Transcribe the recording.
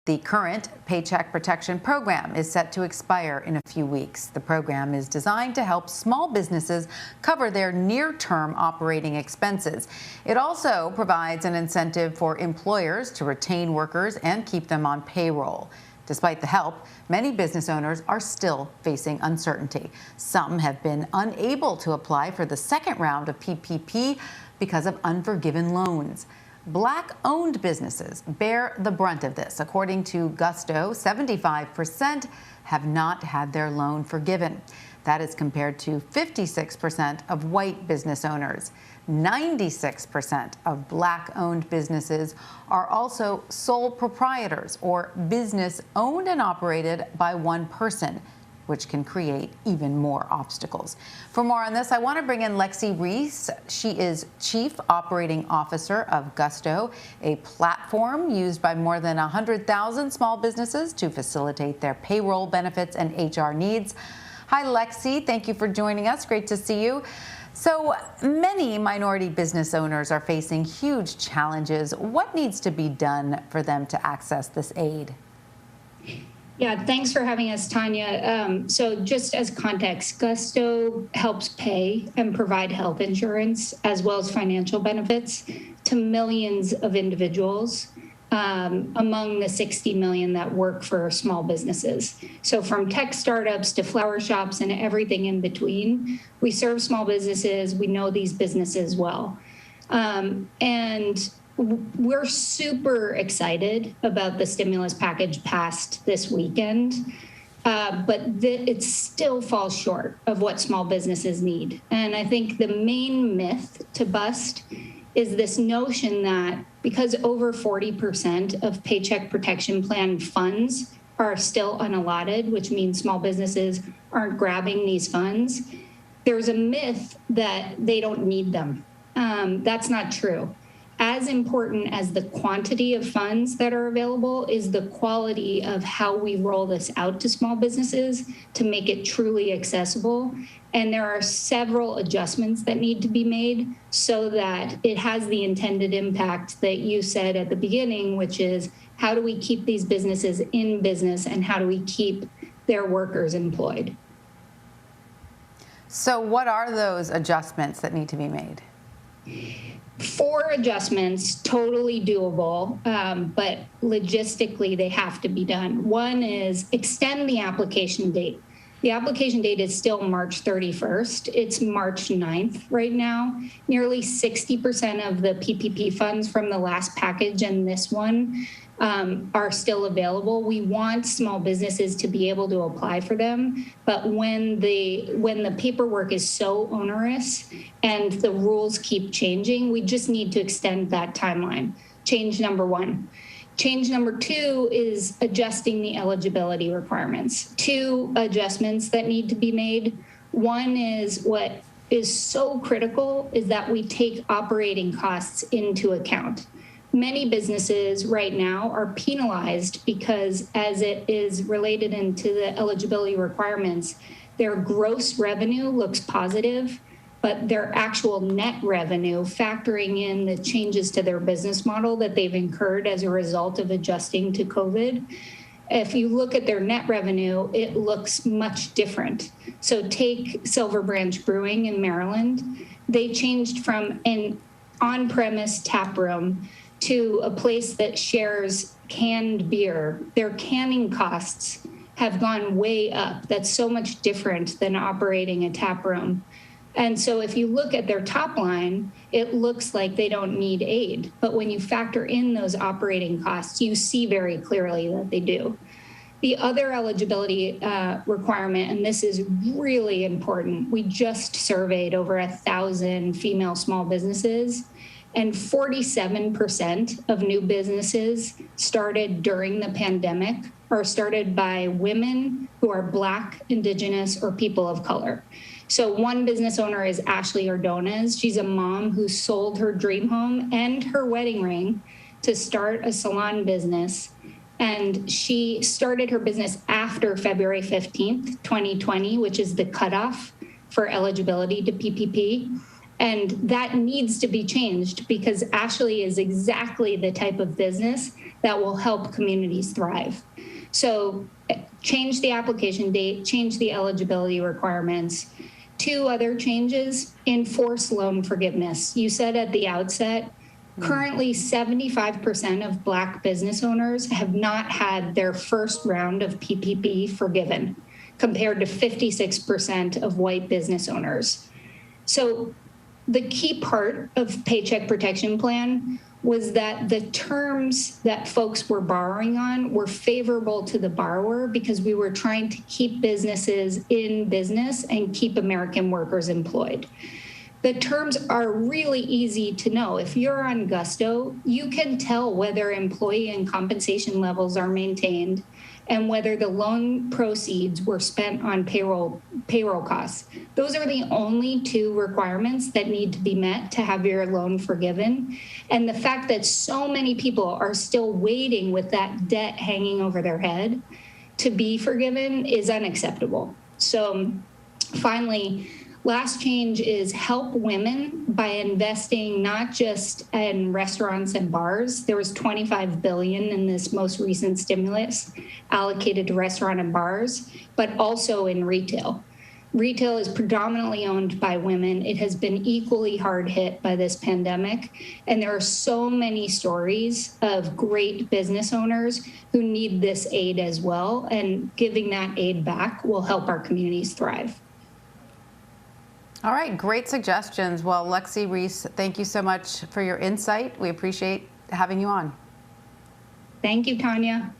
The current Paycheck Protection Program is set to expire in a few weeks. The program is designed to help small businesses cover their near-term operating expenses. It also provides an incentive for employers to retain workers and keep them on payroll. Despite the help, many business owners are still facing uncertainty. Some have been unable to apply for the second round of PPP because of unforgiven loans. Black-owned businesses bear the brunt of this. According to Gusto, 75% have not had their loan forgiven. That is compared to 56% of white business owners. 96% of Black-owned businesses are also sole proprietors or business owned and operated by one person, which can create even more obstacles. For more on this, I want to bring in Lexi Reese. She is Chief Operating Officer of Gusto, a platform used by more than 100,000 small businesses to facilitate their payroll, benefits, and HR needs. Hi, Lexi. Thank you for joining us. Great to see you. So many minority business owners are facing huge challenges. What needs to be done for them to access this aid? Yeah, thanks for having us, Tanya. So just as context, Gusto helps pay and provide health insurance as well as financial benefits to millions of individuals, among the 60 million that work for small businesses. So from tech startups to flower shops and everything in between, we serve small businesses. We know these businesses well. And we're super excited about the stimulus package passed this weekend, but it still falls short of what small businesses need. And I think the main myth to bust is this notion that because over 40% of Paycheck Protection Plan funds are still unallotted, which means small businesses aren't grabbing these funds, there's a myth that they don't need them. That's not true. As important as the quantity of funds that are available is the quality of how we roll this out to small businesses to make it truly accessible. And there are several adjustments that need to be made so that it has the intended impact that you said at the beginning, which is how do we keep these businesses in business and how do we keep their workers employed? So what are those adjustments that need to be made? 4 adjustments, totally doable, but logistically they have to be done. One is extend the application date. The application date is still March 31st. It's March 9th right now. Nearly 60% of the PPP funds from the last package and this one are still available. We want small businesses to be able to apply for them, but when the paperwork is so onerous and the rules keep changing, we just need to extend that timeline. Change number 1. Change number 2 is adjusting the eligibility requirements. 2 adjustments that need to be made. One is what is so critical is that we take operating costs into account. Many businesses right now are penalized because as it is related into the eligibility requirements, their gross revenue looks positive, but their actual net revenue, factoring in the changes to their business model that they've incurred as a result of adjusting to COVID, if you look at their net revenue, it looks much different. So take Silver Branch Brewing in Maryland. They changed from an on-premise tap room to a place that shares canned beer. Their canning costs have gone way up. That's so much different than operating a tap room. And so if you look at their top line, it looks like they don't need aid. But when you factor in those operating costs, you see very clearly that they do. The other eligibility requirement, and this is really important, we just surveyed over 1,000 female small businesses, and 47% of new businesses started during the pandemic are started by women who are Black, Indigenous, or people of color. So one business owner is Ashley Ordonez. She's a mom who sold her dream home and her wedding ring to start a salon business. And she started her business after February 15th, 2020, which is the cutoff for eligibility to PPP. And that needs to be changed because Ashley is exactly the type of business that will help communities thrive. So change the application date, change the eligibility requirements. Two other changes: enforce loan forgiveness. You said at the outset, currently 75% of Black business owners have not had their first round of PPP forgiven, compared to 56% of white business owners. So the key part of Paycheck Protection Plan was that the terms that folks were borrowing on were favorable to the borrower, because we were trying to keep businesses in business and keep American workers employed. The terms are really easy to know. If you're on Gusto, you can tell whether employee and compensation levels are maintained and whether the loan proceeds were spent on payroll costs. Those are the only two requirements that need to be met to have your loan forgiven. And the fact that so many people are still waiting with that debt hanging over their head to be forgiven is unacceptable. So finally, last change is help women by investing not just in restaurants and bars. There was $25 billion in this most recent stimulus allocated to restaurant and bars, but also in retail. Retail is predominantly owned by women. It has been equally hard hit by this pandemic. And there are so many stories of great business owners who need this aid as well. And giving that aid back will help our communities thrive. All right, great suggestions. Well, Lexi Reese, thank you so much for your insight. We appreciate having you on. Thank you, Tanya.